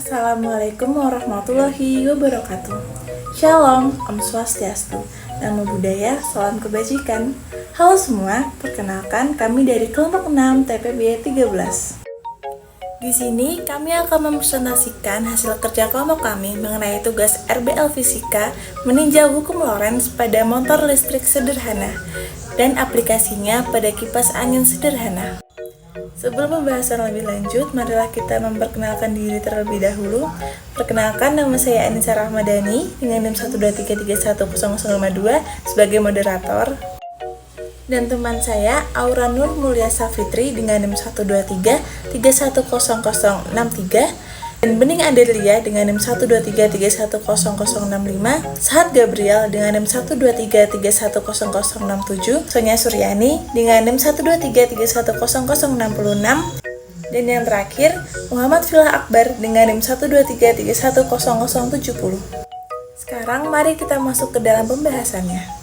Assalamualaikum warahmatullahi wabarakatuh. Shalom, Om Swastiastu, Namo Buddhaya, Salam Kebajikan. Halo semua, perkenalkan kami dari kelompok 6 TPB 13. Di sini kami akan mempresentasikan hasil kerja kelompok kami mengenai tugas RBL Fisika meninjau hukum Lorentz pada motor listrik sederhana dan aplikasinya pada kipas angin sederhana. Sebelum pembahasan lebih lanjut, marilah kita memperkenalkan diri terlebih dahulu. Perkenalkan, nama saya Anissa Rahmadani dengan NIM 123310052 sebagai moderator. Dan teman saya Aura Nur Mulia Safitri dengan NIM 123310063 dan Bening Adelia dengan NIM 123310065, Sahat Gabriel dengan NIM 123310067, Sonia Suryani dengan NIM 123310066, dan yang terakhir Muhammad Filah Akbar dengan NIM 123310070. Sekarang mari kita masuk ke dalam pembahasannya.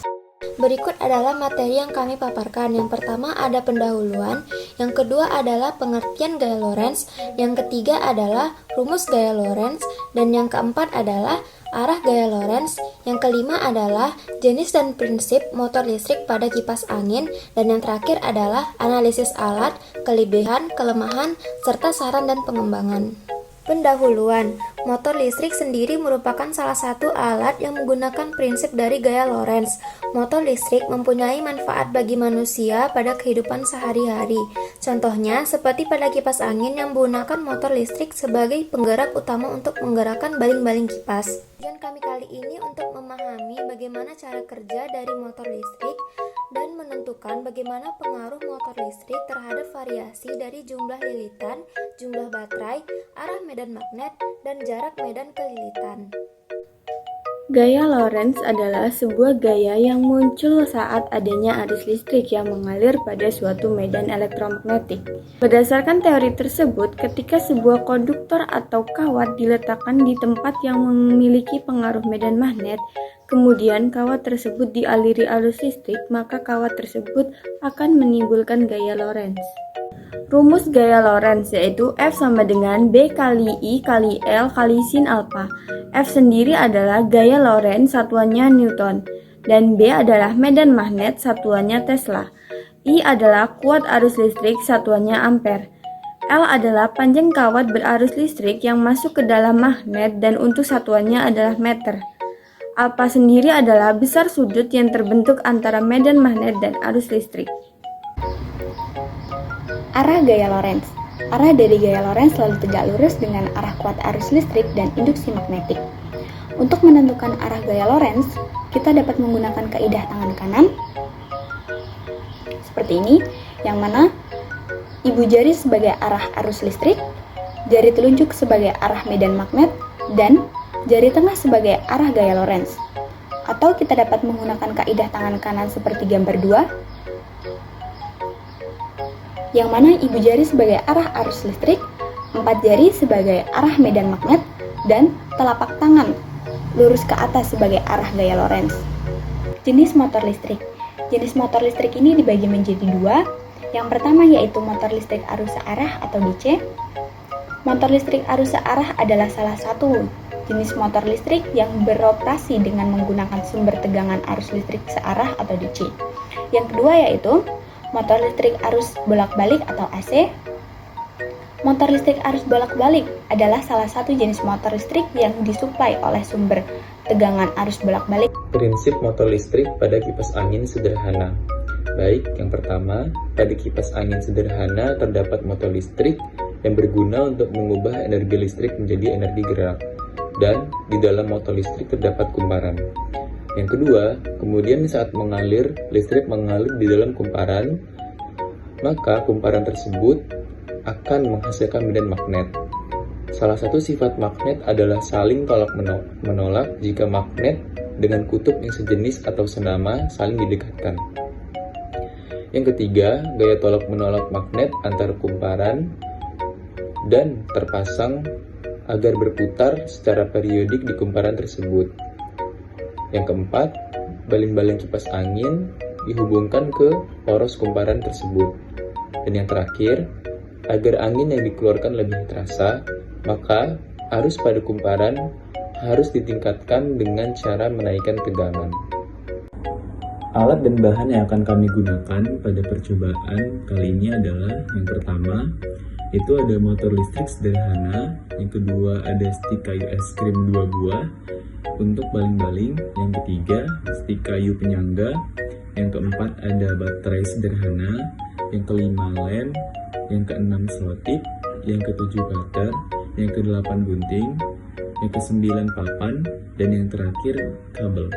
Berikut adalah materi yang kami paparkan. Yang pertama ada pendahuluan, yang kedua adalah pengertian gaya Lorentz, yang ketiga adalah rumus gaya Lorentz, dan yang keempat adalah arah gaya Lorentz, yang kelima adalah jenis dan prinsip motor listrik pada kipas angin, dan yang terakhir adalah analisis alat, kelebihan, kelemahan, serta saran dan pengembangan. Pendahuluan, motor listrik sendiri merupakan salah satu alat yang menggunakan prinsip dari gaya Lorentz. Motor listrik mempunyai manfaat bagi manusia pada kehidupan sehari-hari. Contohnya, seperti pada kipas angin yang menggunakan motor listrik sebagai penggerak utama untuk menggerakkan baling-baling kipas. Tujuan kami kali ini untuk memahami bagaimana cara kerja dari motor listrik dan menentukan bagaimana pengaruh motor listrik terhadap variasi dari jumlah lilitan, jumlah baterai, arah medan magnet, dan jarak medan kelilitan. Gaya Lorentz adalah sebuah gaya yang muncul saat adanya arus listrik yang mengalir pada suatu medan elektromagnetik. Berdasarkan teori tersebut, ketika sebuah konduktor atau kawat diletakkan di tempat yang memiliki pengaruh medan magnet, kemudian kawat tersebut dialiri arus listrik, maka kawat tersebut akan menimbulkan gaya Lorentz. Rumus gaya Lorentz yaitu F sama dengan B kali I kali L kali sin alpha. F sendiri adalah gaya Lorentz, satuannya Newton, dan B adalah medan magnet, satuannya Tesla. I adalah kuat arus listrik, satuannya ampere. L adalah panjang kawat berarus listrik yang masuk ke dalam magnet dan untuk satuannya adalah meter. Alpha sendiri adalah besar sudut yang terbentuk antara medan magnet dan arus listrik. Arah gaya Lorentz. Arah dari gaya Lorentz selalu tegak lurus dengan arah kuat arus listrik dan induksi magnetik. Untuk menentukan arah gaya Lorentz, kita dapat menggunakan kaidah tangan kanan seperti ini, yang mana ibu jari sebagai arah arus listrik, jari telunjuk sebagai arah medan magnet, dan jari tengah sebagai arah gaya Lorentz. Atau kita dapat menggunakan kaidah tangan kanan seperti gambar 2, yang mana ibu jari sebagai arah arus listrik, 4 jari sebagai arah medan magnet, dan telapak tangan lurus ke atas sebagai arah gaya Lorentz. Jenis motor listrik. Jenis motor listrik ini dibagi menjadi 2. Yang pertama yaitu motor listrik arus searah atau DC. Motor listrik arus searah adalah salah satu jenis motor listrik yang beroperasi dengan menggunakan sumber tegangan arus listrik searah atau DC. Yang kedua yaitu motor listrik arus bolak-balik atau AC. Motor listrik arus bolak-balik adalah salah satu jenis motor listrik yang disuplai oleh sumber tegangan arus bolak-balik. Prinsip motor listrik pada kipas angin sederhana. Baik, yang pertama, pada kipas angin sederhana terdapat motor listrik yang berguna untuk mengubah energi listrik menjadi energi gerak. Dan di dalam motor listrik terdapat kumparan. Yang kedua, kemudian saat mengalir, listrik mengalir di dalam kumparan, maka kumparan tersebut akan menghasilkan medan magnet. Salah satu sifat magnet adalah saling tolak-menolak jika magnet dengan kutub yang sejenis atau senama saling didekatkan. Yang ketiga, gaya tolak-menolak magnet antar kumparan dan terpasang agar berputar secara periodik di kumparan tersebut. Yang keempat, baling-baling kipas angin dihubungkan ke poros kumparan tersebut. Dan yang terakhir, agar angin yang dikeluarkan lebih terasa, maka Arus pada kumparan harus ditingkatkan dengan cara menaikkan tegangan. Alat dan bahan yang akan kami gunakan pada percobaan kali ini adalah yang pertama, itu ada motor listrik sederhana, yang kedua ada stik kayu es krim 2 buah untuk baling-baling, yang ketiga stik kayu penyangga, yang keempat ada baterai sederhana, yang kelima lem, yang keenam selotip, yang ketujuh cutter, yang kedelapan gunting, yang kesembilan papan, dan yang terakhir kabel.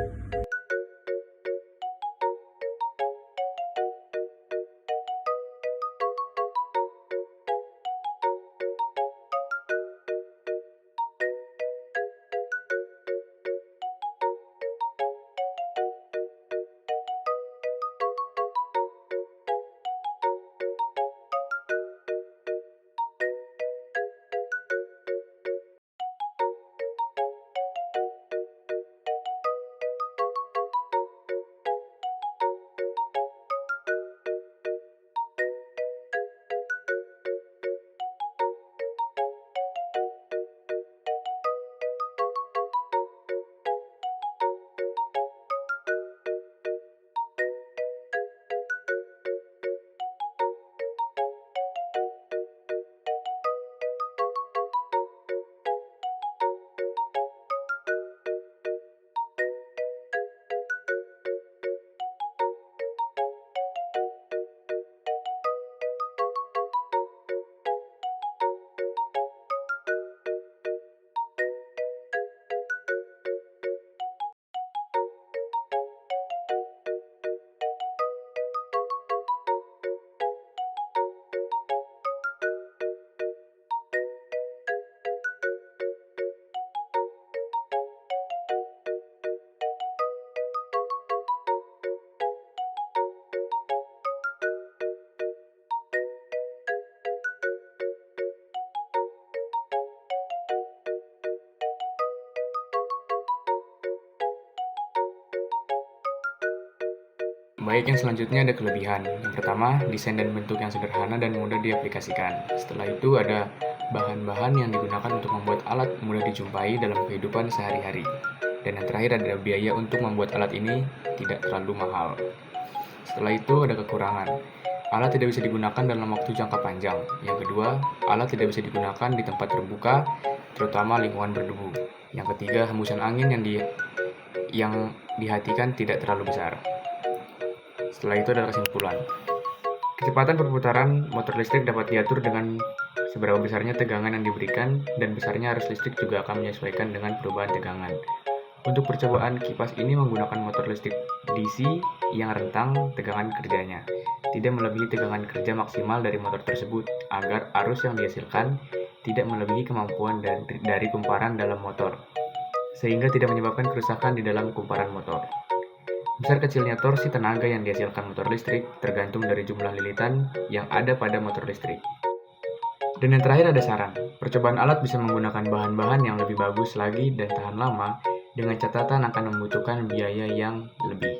Baik, yang selanjutnya ada kelebihan. Yang pertama, desain dan bentuk yang sederhana dan mudah diaplikasikan. Setelah itu ada bahan-bahan yang digunakan untuk membuat alat mudah dijumpai dalam kehidupan sehari-hari. Dan yang terakhir ada biaya untuk membuat alat ini tidak terlalu mahal. Setelah itu ada kekurangan. Alat tidak bisa digunakan dalam waktu jangka panjang. Yang kedua, alat tidak bisa digunakan di tempat terbuka, terutama lingkungan berdebu. Yang ketiga, hembusan angin yang dihatikan tidak terlalu besar. Setelah itu ada kesimpulan. Kecepatan perputaran motor listrik dapat diatur dengan seberapa besarnya tegangan yang diberikan, dan besarnya arus listrik juga akan menyesuaikan dengan perubahan tegangan. Untuk percobaan kipas ini menggunakan motor listrik DC yang rentang tegangan kerjanya, tidak melebihi tegangan kerja maksimal dari motor tersebut, agar arus yang dihasilkan tidak melebihi kemampuan dari kumparan dalam motor, sehingga tidak menyebabkan kerusakan di dalam kumparan motor. Besar kecilnya torsi tenaga yang dihasilkan motor listrik tergantung dari jumlah lilitan yang ada pada motor listrik. Dan yang terakhir ada saran, percobaan alat bisa menggunakan bahan-bahan yang lebih bagus lagi dan tahan lama, dengan catatan akan membutuhkan biaya yang lebih.